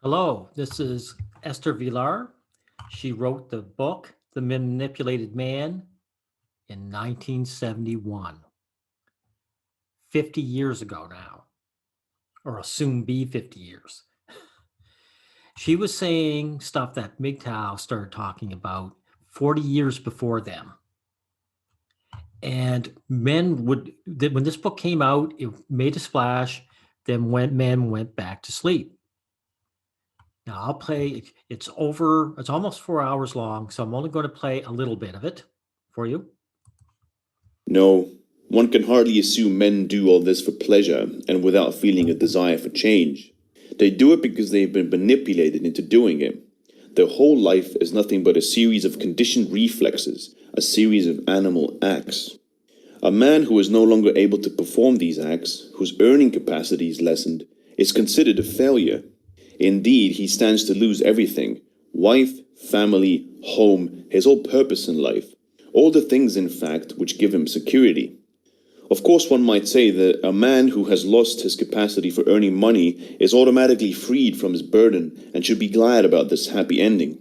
Hello, this is Esther Vilar. She wrote the book, The Manipulated Man, in 1971, 50 years ago now, or will soon be 50 years. She was saying stuff that MGTOW started talking about 40 years before them. And when this book came out, it made a splash, then men went back to sleep. Now I'll play, it's almost 4 hours long, so I'm only going to play a little bit of it for you. No, one can hardly assume men do all this for pleasure and without feeling a desire for change. They do it because they've been manipulated into doing it. Their whole life is nothing but a series of conditioned reflexes, a series of animal acts. A man who is no longer able to perform these acts, whose earning capacity is lessened, is considered a failure. Indeed, he stands to lose everything: wife, family, home, his whole purpose in life. All the things, in fact, which give him security. Of course, one might say that a man who has lost his capacity for earning money is automatically freed from his burden and should be glad about this happy ending.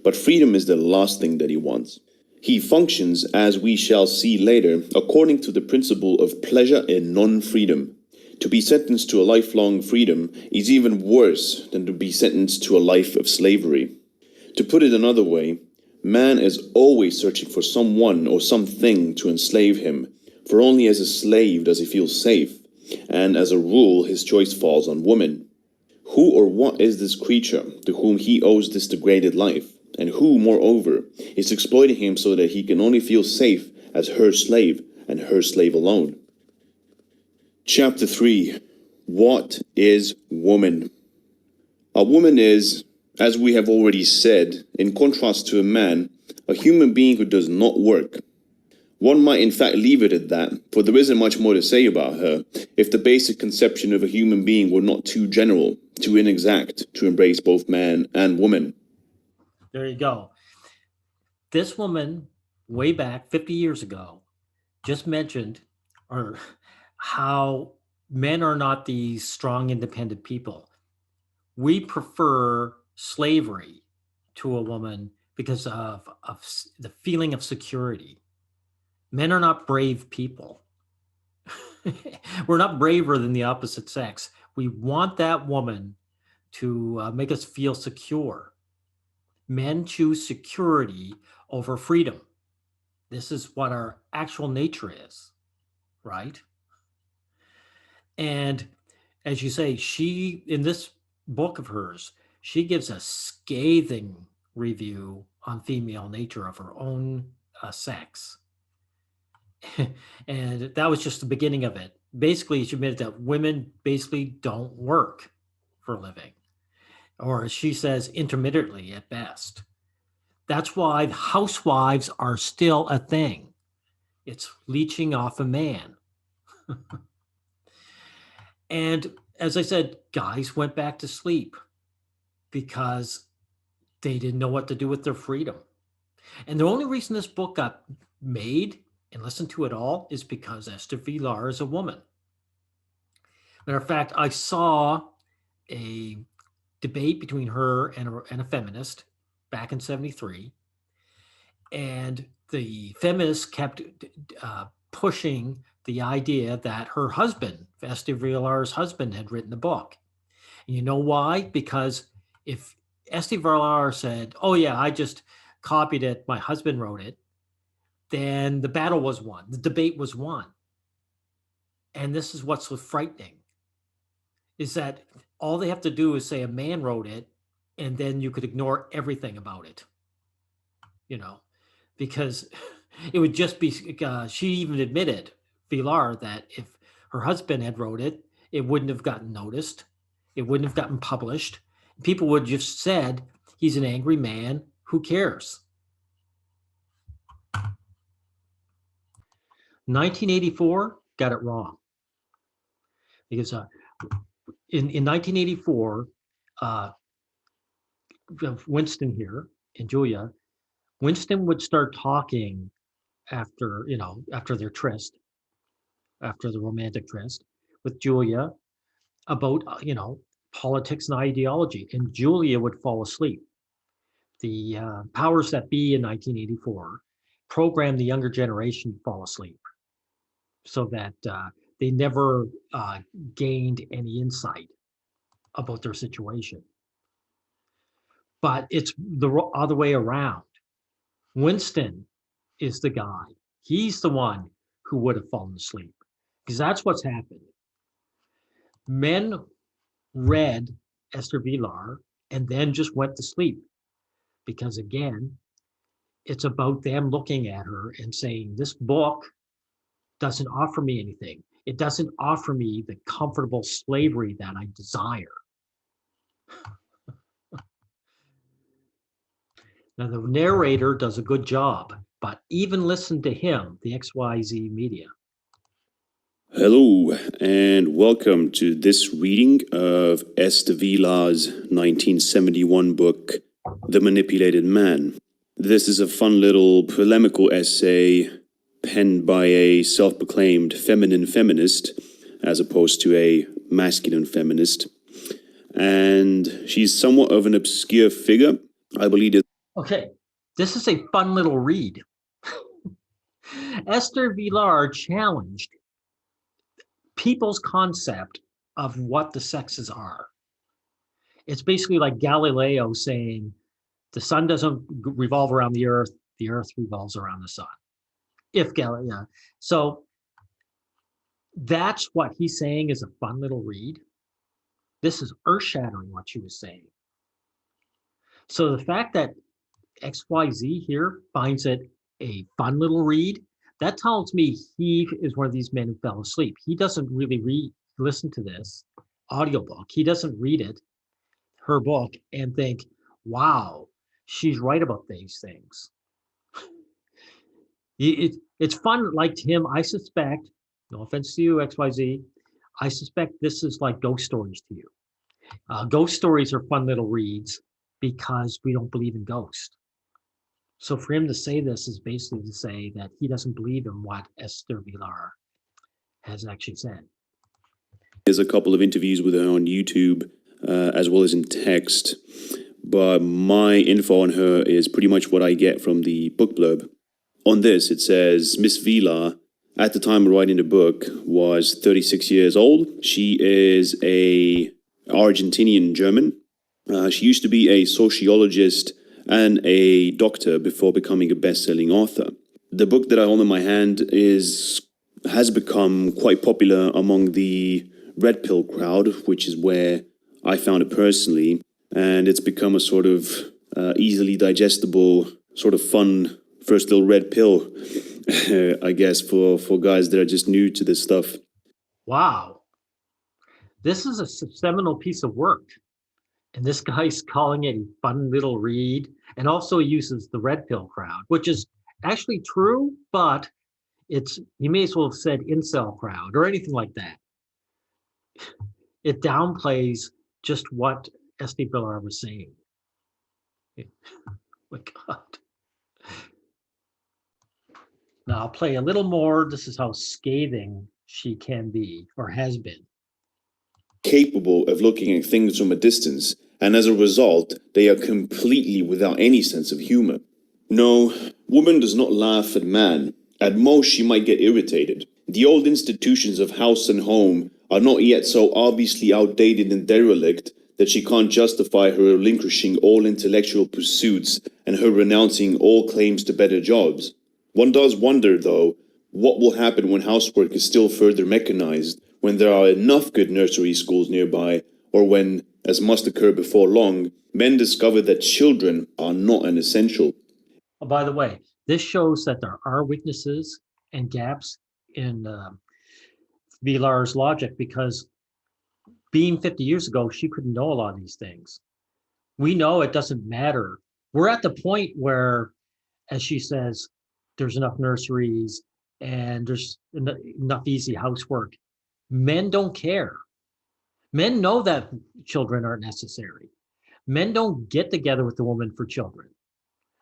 But freedom is the last thing that he wants. He functions, as we shall see later, according to the principle of pleasure and non-freedom. To be sentenced to a lifelong freedom is even worse than to be sentenced to a life of slavery. To put it another way, man is always searching for someone or something to enslave him, for only as a slave does he feel safe, and as a rule his choice falls on woman. Who or what is this creature to whom he owes this degraded life, and who, moreover, is exploiting him so that he can only feel safe as her slave, and her slave alone? Chapter 3. What is woman? A woman is, as we have already said, in contrast to a man, a human being who does not work. One might in fact leave it at that, for there isn't much more to say about her, if the basic conception of a human being were not too general, too inexact, to embrace both man and woman. There you go. This woman, way back 50 years ago, just mentioned or how men are not these strong, independent people. We prefer slavery to a woman because of the feeling of security. Men are not brave people. We're not braver than the opposite sex. We want that woman to make us feel secure. Men choose security over freedom. This is what our actual nature is, right? And as you say, she, in this book of hers, she gives a scathing review on female nature of her own sex. And that was just the beginning of it. Basically, she admitted that women basically don't work for a living, or as she says, intermittently at best. That's why housewives are still a thing. It's leeching off a man. And as I said, guys went back to sleep because they didn't know what to do with their freedom. And the only reason this book got made and listened to at all is because Esther Vilar is a woman. Matter of fact, I saw a debate between her and a feminist back in 73. And the feminists kept pushing the idea that her husband, Esther Vilar's husband, had written the book. And you know why? Because if Esther Vilar said, "Oh yeah, I just copied it, my husband wrote it," then the battle was won, the debate was won. And this is what's so frightening, is that all they have to do is say a man wrote it, and then you could ignore everything about it, you know, because it would just be, she even admitted, Vilar, that if her husband had wrote it, it wouldn't have gotten noticed. It wouldn't have gotten published. People would have just said, he's an angry man. Who cares? 1984 got it wrong. Because in 1984, uh, Winston here and Julia, Winston would start talking after their tryst, after the romantic tryst with Julia about, politics and ideology, and Julia would fall asleep. The powers that be in 1984 programmed the younger generation to fall asleep so that they never gained any insight about their situation. But it's the other way around. Winston is the guy. He's the one who would have fallen asleep because that's what's happened. Men read Esther Vilar and then just went to sleep because, again, it's about them looking at her and saying, this book doesn't offer me anything. It doesn't offer me the comfortable slavery that I desire. Now, the narrator does a good job, but even listen to him, the XYZ media. Hello, and welcome to this reading of Esther Vilar's 1971 book, The Manipulated Man. This is a fun little polemical essay penned by a self-proclaimed feminine feminist, as opposed to a masculine feminist. And she's somewhat of an obscure figure. I believe it. Okay, this is a fun little read. Esther Vilar challenged people's concept of what the sexes are. It's basically like Galileo saying the sun doesn't revolve around the earth revolves around the sun. If Galileo, so that's what he's saying is a fun little read. This is earth-shattering what she was saying. So the fact that XYZ here finds it a fun little read, that tells me he is one of these men who fell asleep. He doesn't really listen to this audiobook. He doesn't read it, her book, and think, wow, she's right about these things. It's fun, like to him, I suspect, no offense to you, XYZ, I suspect this is like ghost stories to you. Ghost stories are fun little reads because we don't believe in ghosts. So for him to say this is basically to say that he doesn't believe in what Esther Vilar has actually said. There's a couple of interviews with her on YouTube, as well as in text, but my info on her is pretty much what I get from the book blurb. On this, it says, Miss Vilar, at the time of writing the book, was 36 years old. She is a Argentinian German. She used to be a sociologist and a doctor before becoming a best-selling author. The book that I hold in my hand has become quite popular among the red pill crowd, which is where I found it personally, and it's become a sort of easily digestible, sort of fun first little red pill, I guess, for guys that are just new to this stuff. Wow. This is a seminal piece of work. And this guy's calling it a fun little read, and also uses the red pill crowd, which is actually true, but it's, you may as well have said incel crowd or anything like that. It downplays just what Esther Vilar was saying. Oh my God. Now I'll play a little more. This is how scathing she can be, or has been. Capable of looking at things from a distance, and as a result, they are completely without any sense of humor. No, woman does not laugh at man. At most, she might get irritated. The old institutions of house and home are not yet so obviously outdated and derelict that she can't justify her relinquishing all intellectual pursuits and her renouncing all claims to better jobs. One does wonder, though, what will happen when housework is still further mechanized, when there are enough good nursery schools nearby, or when, as must occur before long, men discover that children are not an essential. Oh, by the way, this shows that there are weaknesses and gaps in Vilar's logic, because being 50 years ago, she couldn't know a lot of these things. We know it doesn't matter. We're at the point where, as she says, there's enough nurseries and there's enough easy housework. Men don't care. Men know that children aren't necessary. Men don't get together with the woman for children.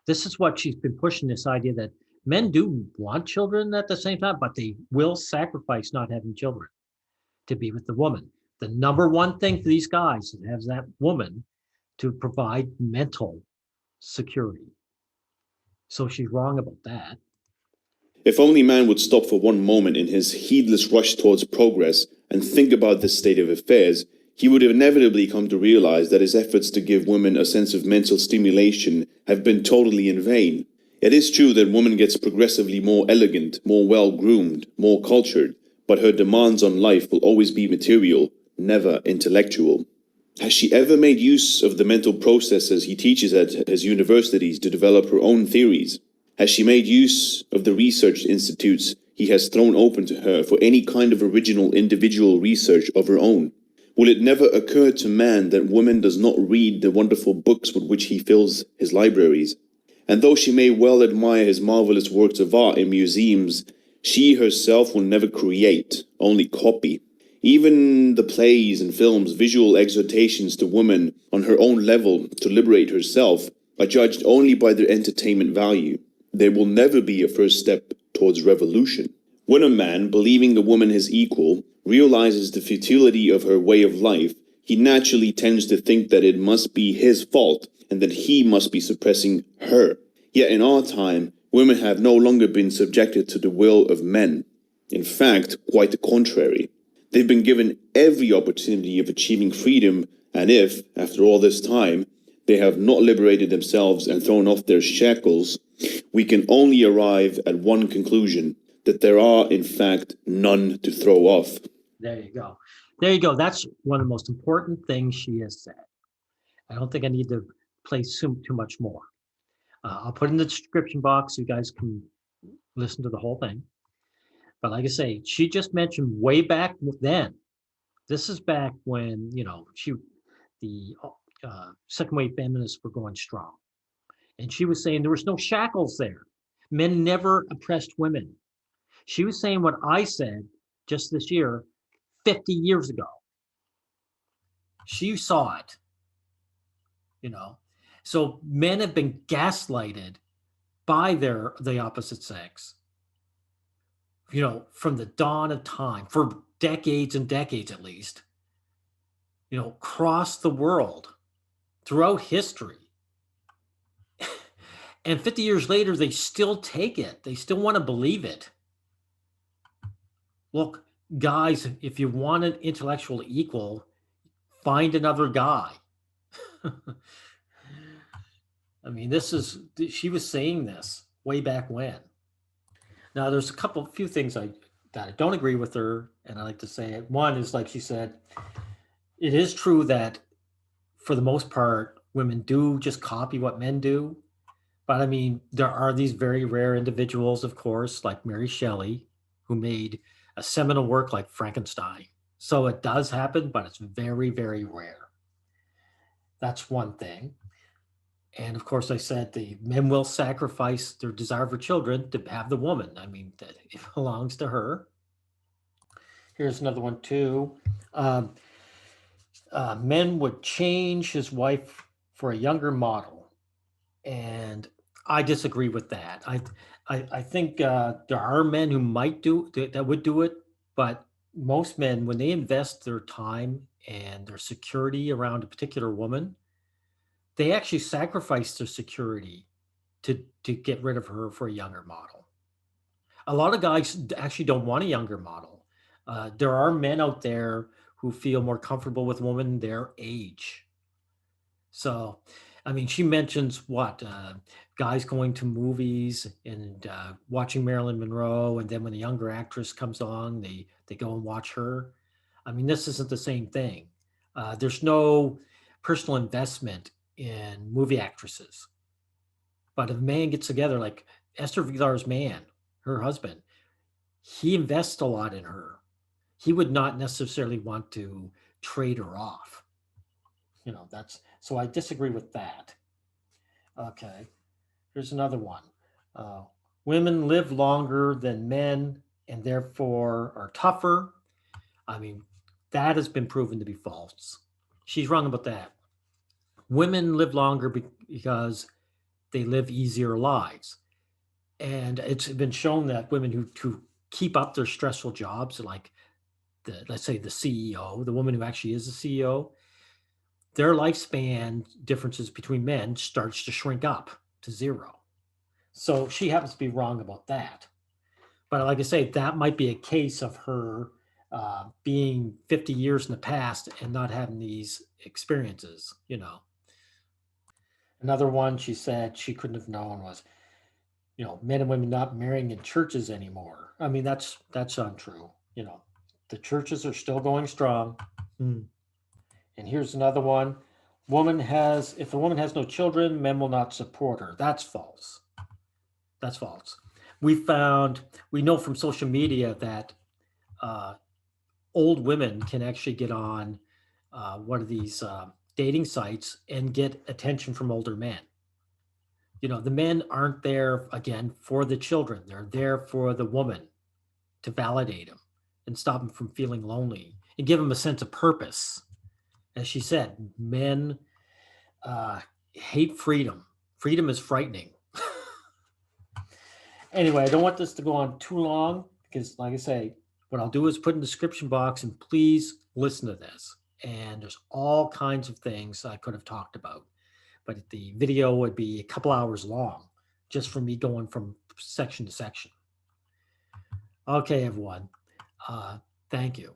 This is what she's been pushing, this idea that men do want children at the same time, but they will sacrifice not having children to be with the woman. The number one thing for these guys is has that woman to provide mental security. So she's wrong about that. If only man would stop for one moment in his heedless rush towards progress and think about this state of affairs, he would inevitably come to realize that his efforts to give women a sense of mental stimulation have been totally in vain. It is true that woman gets progressively more elegant, more well-groomed, more cultured, but her demands on life will always be material, never intellectual. Has she ever made use of the mental processes he teaches at his universities to develop her own theories? Has she made use of the research institutes he has thrown open to her for any kind of original individual research of her own? Will it never occur to man that woman does not read the wonderful books with which he fills his libraries? And though she may well admire his marvelous works of art in museums, she herself will never create, only copy. Even the plays and films' visual exhortations to woman on her own level to liberate herself are judged only by their entertainment value. They will never be a first step towards revolution. When a man, believing the woman his equal, realizes the futility of her way of life, he naturally tends to think that it must be his fault and that he must be suppressing her. Yet in our time, women have no longer been subjected to the will of men. In fact, quite the contrary. They've been given every opportunity of achieving freedom, and if, after all this time, they have not liberated themselves and thrown off their shackles, we can only arrive at one conclusion, that there are, in fact, none to throw off. There you go. There you go. That's one of the most important things she has said. I don't think I need to play too much more. I'll put in the description box so you guys can listen to the whole thing. But like I say, she just mentioned way back then. This is back when the second wave feminists were going strong, and she was saying there was no shackles there. Men never oppressed women. She was saying what I said just this year, 50 years ago. She saw it, you know. So men have been gaslighted by the opposite sex, from the dawn of time for decades and decades at least, across the world, throughout history. And 50 years later, they still take it. They still want to believe it. Look, guys, if you want an intellectual equal, find another guy. I mean, she was saying this way back when. Now, there's a few things that I don't agree with her, and I like to say it. One is, like she said, it is true that for the most part, women do just copy what men do. But I mean, there are these very rare individuals, of course, like Mary Shelley, who made a seminal work like Frankenstein. So it does happen, but it's very, very rare. That's one thing. And of course, I said the men will sacrifice their desire for children to have the woman. I mean, it belongs to her. Here's another one, too. Men would change his wife for a younger model. And I disagree with that. I think there are men who might that would do it, but most men, when they invest their time and their security around a particular woman, they actually sacrifice their security to get rid of her for a younger model. A lot of guys actually don't want a younger model. There are men out there who feel more comfortable with women their age. So, I mean, she mentions what guys going to movies and watching Marilyn Monroe, and then when the younger actress comes on, they go and watch her. I mean, this isn't the same thing. There's no personal investment in movie actresses. But if a man gets together, like Esther Vilar's man, her husband, he invests a lot in her. He would not necessarily want to trade her off. That's so I disagree with that. Okay, here's another one. Uh, Women live longer than men and therefore are tougher. I mean, that has been proven to be false. She's wrong about that. Women live longer because they live easier lives. And it's been shown that women who keep up their stressful jobs, like let's say the CEO, the woman who actually is the CEO, their lifespan differences between men starts to shrink up to zero. So she happens to be wrong about that. But like I say, that might be a case of her being 50 years in the past and not having these experiences, you know. Another one she said she couldn't have known was, men and women not marrying in churches anymore. I mean, that's untrue. The churches are still going strong. Hmm. And here's another one. If a woman has no children, men will not support her. That's false. That's false. We know from social media that uh, old women can actually get on one of these dating sites and get attention from older men. The men aren't there again for the children. They're there for the woman to validate him and stop him from feeling lonely and give him a sense of purpose. As she said, men hate freedom. Freedom is frightening. Anyway, I don't want this to go on too long because, like I say, what I'll do is put in the description box and please listen to this. And there's all kinds of things I could have talked about, but the video would be a couple hours long just for me going from section to section. Okay, everyone. Thank you.